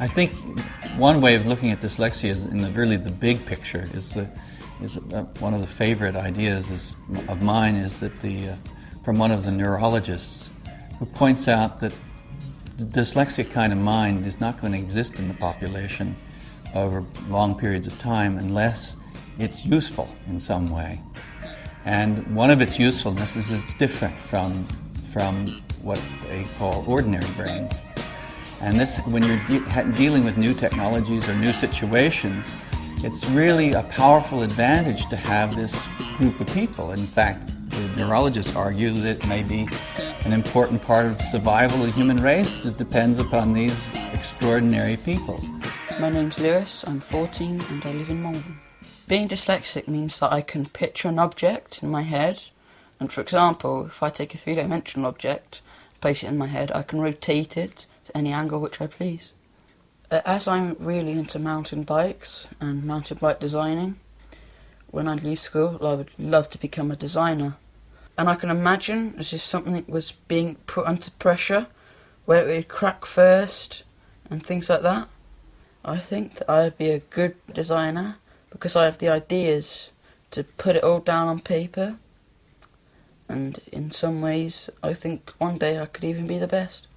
I think one way of looking at dyslexia is in really the big picture. One of the favorite ideas of mine is that from one of the neurologists who points out that the dyslexic kind of mind is not going to exist in the population over long periods of time unless it's useful in some way. And one of its usefulness is it's different from what they call ordinary brains. And this, when you're dealing with new technologies or new situations, it's really a powerful advantage to have this group of people. In fact, the neurologists argue that it may be an important part of the survival of the human race. It depends upon these extraordinary people. My name's Lewis, I'm 14 and I live in Malden. Being dyslexic means that I can picture an object in my head, and for example, if I take a three-dimensional object, place it in my head, I can rotate it to any angle which I please. As I'm really into mountain bikes and mountain bike designing, when I leave school I would love to become a designer. And I can imagine as if something was being put under pressure, where it would crack first and things like that. I think that I'd be a good designer because I have the ideas to put it all down on paper, and in some ways I think one day I could even be the best.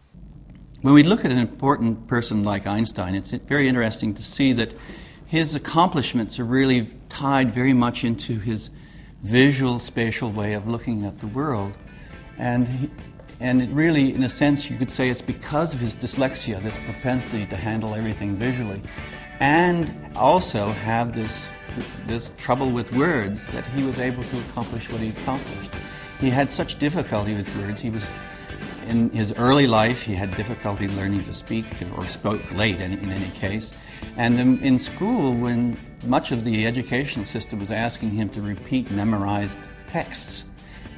When we look at an important person like Einstein, it's very interesting to see that his accomplishments are really tied very much into his visual, spatial way of looking at the world. And it really, in a sense, you could say it's because of his dyslexia, this propensity to handle everything visually, and also have this trouble with words, that he was able to accomplish what he accomplished. He had such difficulty with words. In his early life, he had difficulty learning to speak, or spoke late in any case. And in school, when much of the educational system was asking him to repeat memorized texts,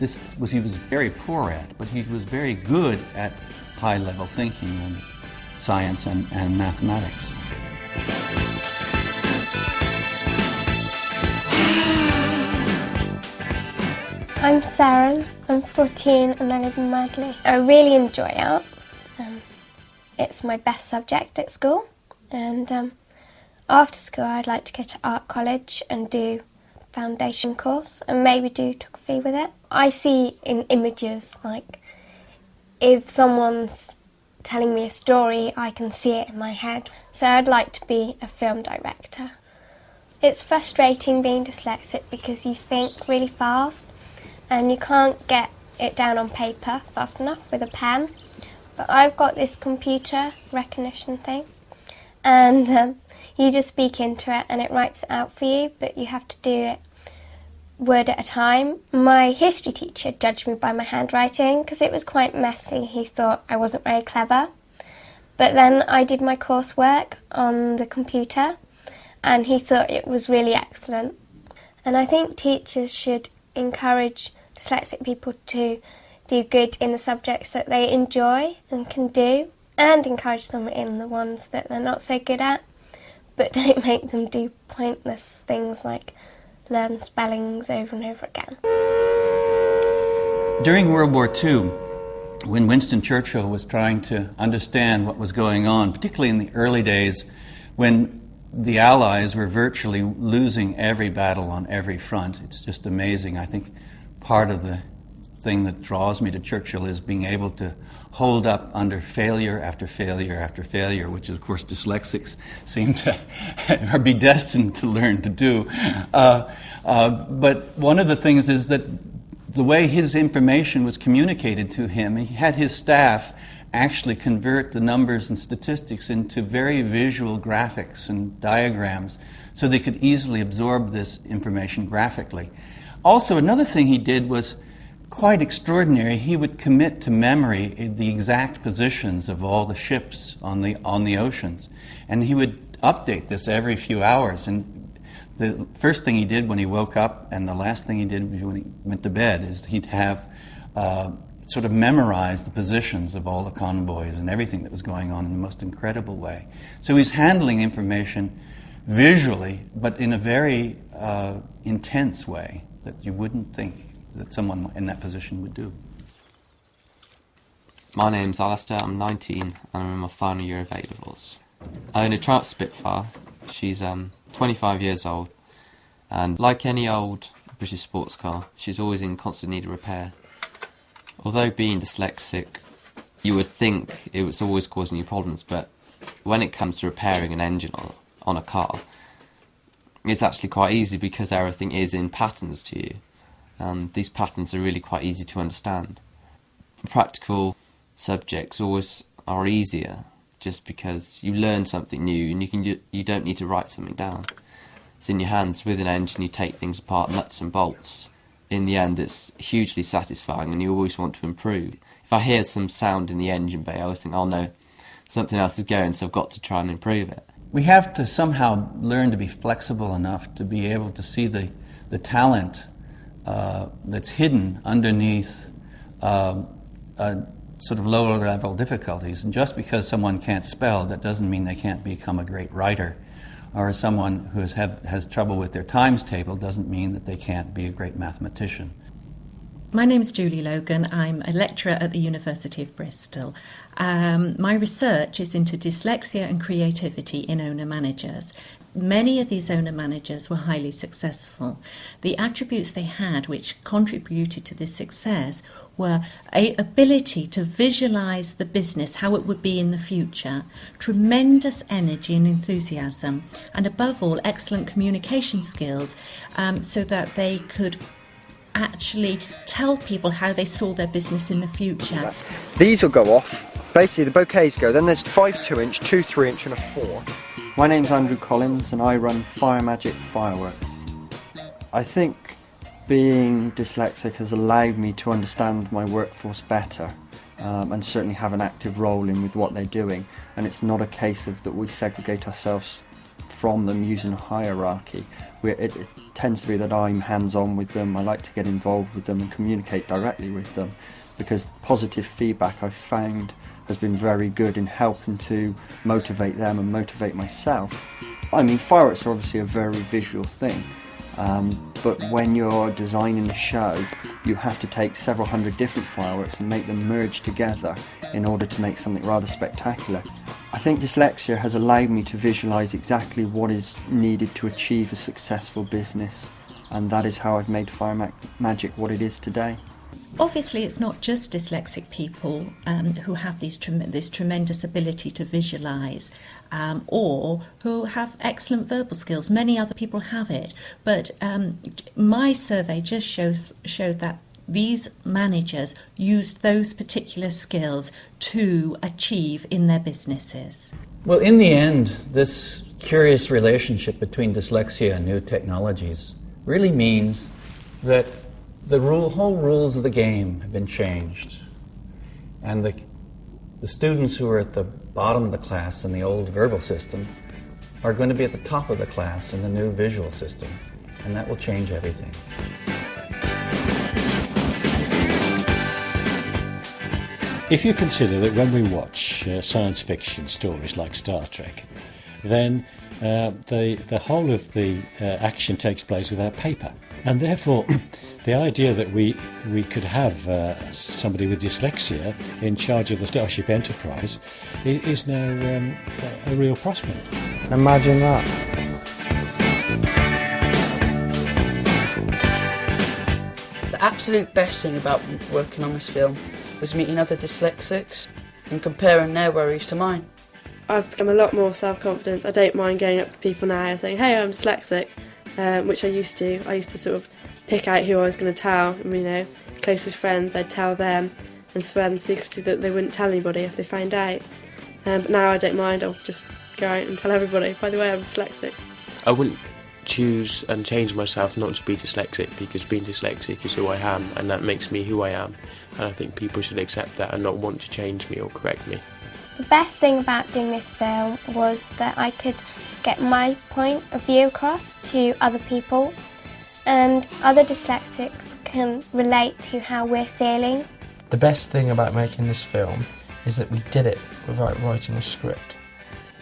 he was very poor at, but he was very good at high-level thinking and science and mathematics. I'm Sarah, I'm 14 and I live in Madley. I really enjoy art. It's my best subject at school, and after school I'd like to go to art college and do foundation course and maybe do photography with it. I see in images, like if someone's telling me a story I can see it in my head, so I'd like to be a film director. It's frustrating being dyslexic because you think really fast and you can't get it down on paper fast enough with a pen. But I've got this computer recognition thing, and you just speak into it and it writes it out for you, but you have to do it word at a time. My history teacher judged me by my handwriting because it was quite messy. He thought I wasn't very clever. But then I did my coursework on the computer and he thought it was really excellent. And I think teachers should encourage dyslexic people to do good in the subjects that they enjoy and can do, and encourage them in the ones that they're not so good at, but don't make them do pointless things like learn spellings over and over again. During World War II, when Winston Churchill was trying to understand what was going on, particularly in the early days when the Allies were virtually losing every battle on every front, it's just amazing. I think part of the thing that draws me to Churchill is being able to hold up under failure after failure after failure, which of course dyslexics seem to be destined to learn to do. But one of the things is that the way his information was communicated to him, he had his staff actually convert the numbers and statistics into very visual graphics and diagrams so they could easily absorb this information graphically. Also, another thing he did was quite extraordinary. He would commit to memory the exact positions of all the ships on the oceans, and he would update this every few hours. And the first thing he did when he woke up and the last thing he did when he went to bed is he'd have sort of memorize the positions of all the convoys and everything that was going on in the most incredible way. So he's handling information visually, but in a very intense way that you wouldn't think that someone in that position would do. My name's Alistair, I'm 19 and I'm in my final year of A-levels. I own a Trout Spitfire. She's 25 years old, and like any old British sports car, she's always in constant need of repair. Although being dyslexic, you would think it was always causing you problems, but when it comes to repairing an engine on a car, it's actually quite easy because everything is in patterns to you, and these patterns are really quite easy to understand. Practical subjects always are easier, just because you learn something new and you don't need to write something down. It's in your hands. With an engine, you take things apart, nuts and bolts. In the end, it's hugely satisfying, and you always want to improve. If I hear some sound in the engine bay, I always think, oh no, something else is going, so I've got to try and improve it. We have to somehow learn to be flexible enough to be able to see the talent that's hidden underneath sort of lower level difficulties. And just because someone can't spell, that doesn't mean they can't become a great writer. Or someone who has trouble with their times table doesn't mean that they can't be a great mathematician. My name is Julie Logan. I'm a lecturer at the University of Bristol. My research is into dyslexia and creativity in owner-managers. Many of these owner-managers were highly successful. The attributes they had which contributed to this success were an ability to visualise the business, how it would be in the future, tremendous energy and enthusiasm, and above all, excellent communication skills, so that they could actually tell people how they saw their business in the future. These will go off. Basically, the bouquets go. Then there's 5 2-inch, 2 3-inch, and a 4. My name's Andrew Collins, and I run Fire Magic Fireworks. I think being dyslexic has allowed me to understand my workforce better, and certainly have an active role in with what they're doing. And it's not a case of that we segregate ourselves from them using a hierarchy. It tends to be that I'm hands-on with them. I like to get involved with them and communicate directly with them, because positive feedback I've found has been very good in helping to motivate them and motivate myself. I mean, fireworks are obviously a very visual thing, but when you're designing a show, you have to take several hundred different fireworks and make them merge together in order to make something rather spectacular. I think dyslexia has allowed me to visualise exactly what is needed to achieve a successful business, and that is how I've made Fire Magic what it is today. Obviously, it's not just dyslexic people who have this tremendous ability to visualise, or who have excellent verbal skills. Many other people have it, but my survey just showed that these managers used those particular skills to achieve in their businesses. Well, in the end, this curious relationship between dyslexia and new technologies really means that the whole rules of the game have been changed. And the students who are at the bottom of the class in the old verbal system are going to be at the top of the class in the new visual system. And that will change everything. If you consider that when we watch science fiction stories like Star Trek, then the whole of the action takes place without paper. And therefore, the idea that we could have somebody with dyslexia in charge of the Starship Enterprise is now a real prospect. Imagine that. The absolute best thing about working on this film was meeting other dyslexics and comparing their worries to mine. I've become a lot more self-confident. I don't mind going up to people now and saying, hey, I'm dyslexic, which I used to. I used to sort of pick out who I was going to tell, and, you know, closest friends, I'd tell them and swear them secretly that they wouldn't tell anybody if they found out. But now I don't mind, I'll just go out and tell everybody, by the way, I'm dyslexic. I wouldn't choose and change myself not to be dyslexic, because being dyslexic is who I am, and that makes me who I am. And I think people should accept that and not want to change me or correct me. The best thing about doing this film was that I could get my point of view across to other people, and other dyslexics can relate to how we're feeling. The best thing about making this film is that we did it without writing a script.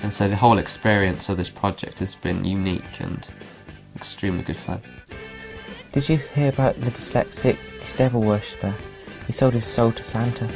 And so the whole experience of this project has been unique and extremely good fun. Did you hear about the dyslexic devil worshipper? He sold his soul to Santa.